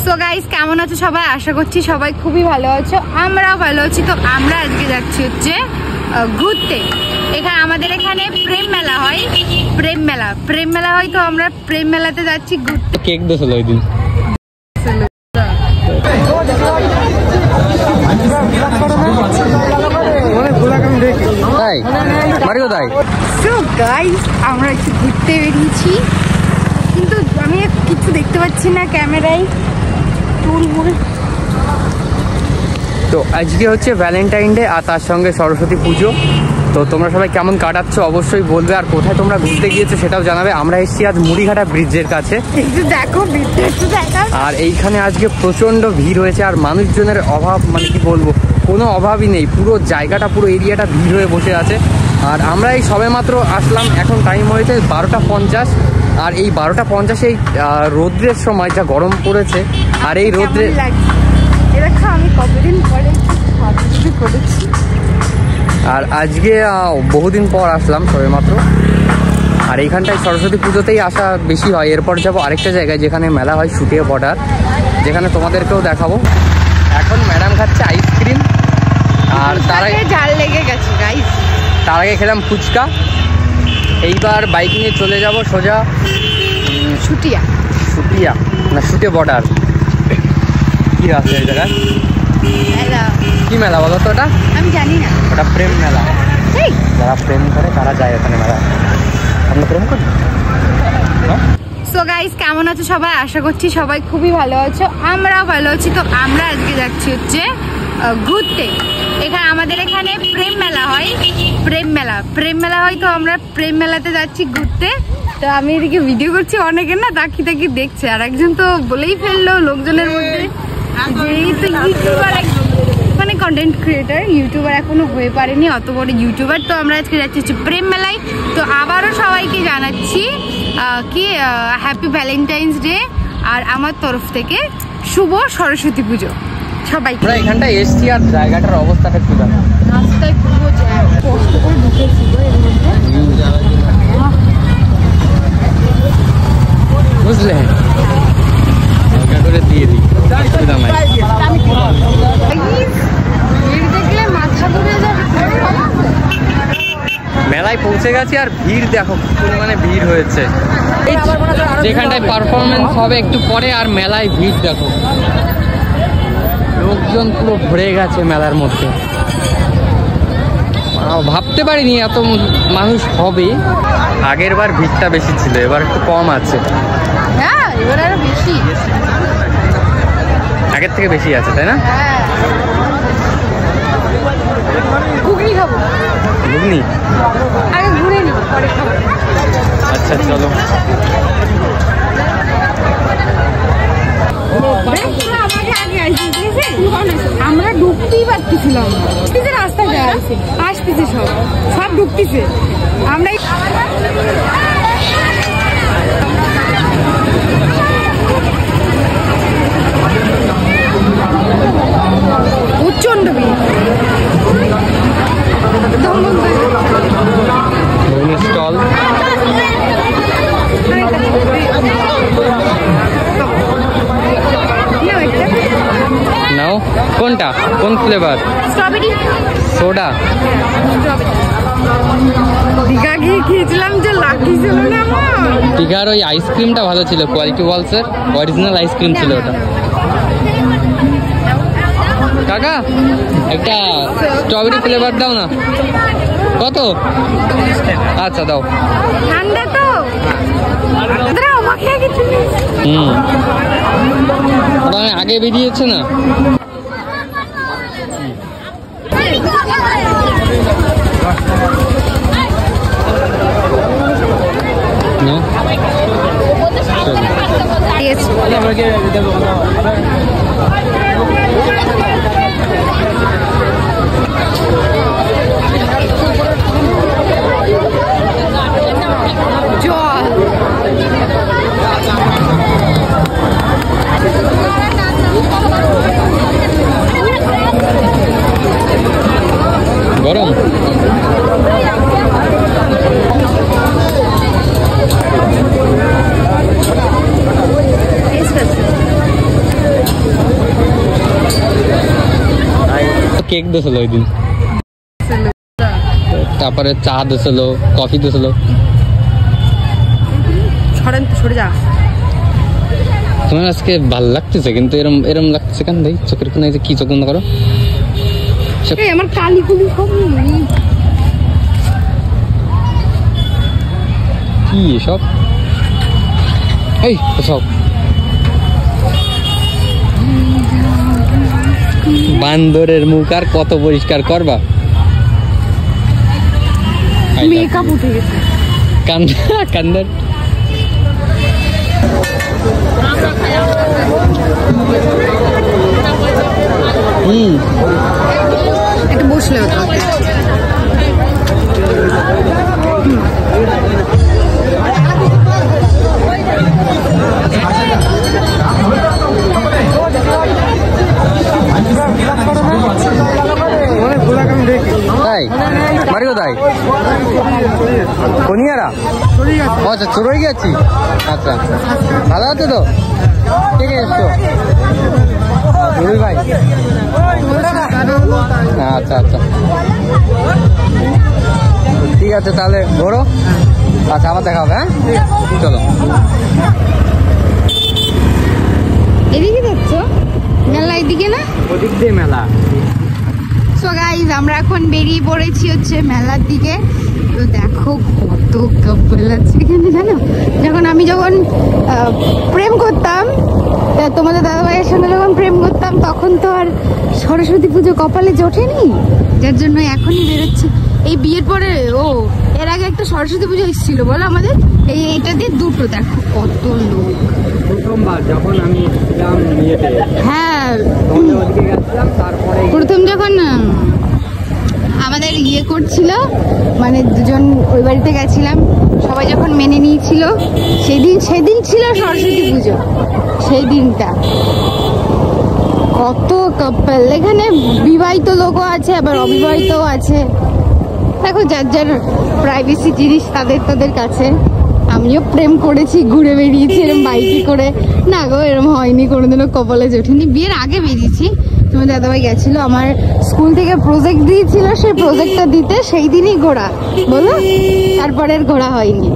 So guys, কেমন আছো সবাই? আশা করছি সবাই খুবই ভালো আছো, আমরাও ভালো আছি। তো আমরা আজকে যাচ্ছি হচ্ছে ঘুরতে। আমাদের এখানে প্রেম মেলা হয়, প্রেম মেলা হয়। তো আমরা প্রেম মেলাতে যাচ্ছি ঘুরতে। কেক দিয়েছিল ওই দিন। সো গাইস, আমরা একটু ঘুরতে বেরিয়েছি, কিন্তু আমি কিছু দেখতে পাচ্ছি না ক্যামেরায়। তো আজকে হচ্ছে ভ্যালেন্টাইন ডে আর তার সঙ্গে সরস্বতী পুজো। তো তোমরা সবাই কেমন কাটাচ্ছ অবশ্যই বলবে, আর কোথায় তোমরা ঘুরতে গিয়েছো সেটাও জানাবে। আমরা এসেছি আজ মুড়িঘাটা ব্রিজের কাছে, দেখো আর এইখানে আজকে প্রচন্ড ভিড় হয়েছে, আর মানুষজনের অভাব মানে কি বলবো, কোনো অভাবই নেই। পুরো জায়গাটা, পুরো এরিয়াটা ভিড় হয়ে বসে আছে। আর আমরা এই সবেমাত্র আসলাম, এখন টাইম হয়েছে 12:50। আর এই 12:50 এই রৌদ্রের সময় যা গরম পড়েছে, আর এই রৌদ্রে আমি কতদিন পরে করেছি। আর আজকে বহুদিন পর আসলাম সবেমাত্র। আর এইখানটায় সরস্বতী পুজোতেই আসা বেশি হয়। এরপর যাবো আরেকটা জায়গায় যেখানে মেলা হয়, শুটিয়ে বর্ডার, যেখানে তোমাদেরকেও দেখাবো। এখন ম্যাডাম খাচ্ছে আইসক্রিম, আর তার আগে ঝাল লেগে গেছে গাইস। তার আগে খেলাম ফুচকা। এইবার বাইক নিয়ে চলে যাব সোজা শুটিয়ে বর্ডার। কি আছে এই জায়গায়? কি মেলা বলো তো? ওটা আমি জানি না। ওটা প্রেম মেলা। যারা প্রেম করে তারা যায় ওখানে মেলা। আমরা প্রেম করি। সো গাইস, কেমন আছো সবাই? আশা করছি সবাই খুবই ভালো আছো, আমরাও ভালো আছি। তো আমরা আজকে যাচ্ছি হচ্ছে ঘুরতে। আমাদের এখানে প্রেম মেলা হয়, প্রেম মেলা হয়। তো আমরা প্রেম মেলাতে যাচ্ছি ঘুরতে। তো আমি এদিকে ভিডিও করছি, অনেকে না তাকি দেখছে, আর একজন তো বলেই ফেললো লোকজনের মধ্যে যে ইউটিউবার, মানে কন্টেন্ট ক্রিয়েটার, ইউটিউবার এখনো হয়ে পারেনি, অত বড় ইউটিউবার। তো আমরা আজকে যাচ্ছি হচ্ছে প্রেম মেলায়। তো আবারও সবাইকে জানাচ্ছি কি হ্যাপি ভ্যালেন্টাইন্স ডে, আর আমার তরফ থেকে শুভ সরস্বতী পুজো সবাইকে। আমরা এখানটায় এসছি, আর জায়গাটার অবস্থাটা একটু দেখো। রাস্তায় পুরো কষ্ট করে ঢুকেছিল এর মধ্যে, বুঝলে? করে দিয়ে দিই, দেখলে মাথা ঘুরে যাবে। মেলায় পৌঁছে গেছি, আর ভিড় দেখো মানে ভিড় হয়েছে। যেখানটায় পারফরমেন্স হবে একটু পরে, আর মেলায় ভিড় দেখো, লোকজন পুরো ভরে গেছে মেলার মধ্যে। ভাবতে পারিনি এত মানুষ হবে। আগের বার ভিড়টা বেশি ছিল, এবার একটু কম আছে। হ্যাঁ, এবার আরো বেশি, আগের থেকে বেশি আছে, তাই না? ঘুগনি খাবো। ঘুগনি আগে ঘুরে নি, পরে খাবো। আচ্ছা চলো। আমরা ঢুকতেই পারতেছিলাম, রাস্তা যায় আসতেছে, সব ঢুকতেছে। আমরা প্রচন্ড স্টল। নাও, কোনটা, কোন ফ্লেভার? Strawberry soda. দীঘা গিয়ে খেয়েছিলাম, যে লাগছিল না আমার। দীঘার ওই আইসক্রিমটা ভালো ছিল, কোয়ালিটি ওয়ালসের অরিজিনাল আইসক্রিম ছিল ওটা। কাকা একটা স্ট্রবেরি ফ্লেভার দাও না। কত? আচ্ছা দাও। ঠান্ডা তো। আগে বেরিয়েছে না। গরম। কেক দিয়েছিল ওই দিন, তারপরে চা দিয়েছিল, কফি দিয়েছিল। সরে যা। তোমার আজকে ভালো লাগতেছে কিন্তু এরম এরম লাগতেছে কেন ভাই? চোখের কোনায় যে কি চোখ বন্ধ করো, আমার কালিগুলি সব কি এসব? এই সব বান্দরের মুখ আর কত পরিষ্কার করবা? মেকআপ উঠে গেছে কান্দার। একটু বসলে হতো। তাই বাড়ি কোথায়? কোনিয়ারা? আচ্ছা চুরই গেছি। আচ্ছা ভালো আছে তো? কে কে এসছো? রুই ভাই। আচ্ছা আচ্ছা ঠিক আছে তাহলে ঘোরো। আচ্ছা আবার দেখা হবে। হ্যাঁ চলো। এদিকে যাচ্ছ? মেলা এদিকে না? ওদিক দিয়ে মেলা। সো গাইস আমরা এখন বেরিয়ে পড়েছি হচ্ছে মেলার দিকে। তো দেখো কত কাপল আছে এখানে, জানো যখন আমি প্রেম করতাম, তোমাদের দাদাভাইয়ের সঙ্গে যখন প্রেম করতাম তখন তো আর সরস্বতী পুজো কপালে জোটেনি, যার জন্য এখনই বেরোচ্ছে। এই বিয়ের পরে এর আগে একটা সরস্বতী পুজো এসেছিল বলো আমাদের, এইটা দিয়ে দুটো, দেখো কত লোক। প্রথমবার যখন আমি ছিলাম বিয়েতে, হ্যাঁ ওদিকে গেছিলাম, তারপরে প্রথম যখন আমাদের করছিল, মানে দুজন ওই বাড়িতে গেছিলাম, সবাই যখন মেনে নিয়েছিল, সেদিন ছিল সরস্বতী পুজো। সেই দিনটা কত কাপল, এখানে বিবাহিত লোকও আছে আবার অবিবাহিতও আছে। দেখো যার যার প্রাইভেসি জিনিস তাদের কাছে। আমিও প্রেম করেছি, ঘুরে বেরিয়েছি এরকম বাইকে করে। না গো এরকম হয়নি কোনোদিনও, কপালে জোটেনি। বিয়ের আগে বেরিয়েছি, তোমার দাদাভাই গেছিল, আমার স্কুল থেকে প্রজেক্ট দিয়েছিল, সেই প্রজেক্টটা দিতে সেই দিনই ঘোরা বলো, তারপরে আর ঘোরা হয়নি।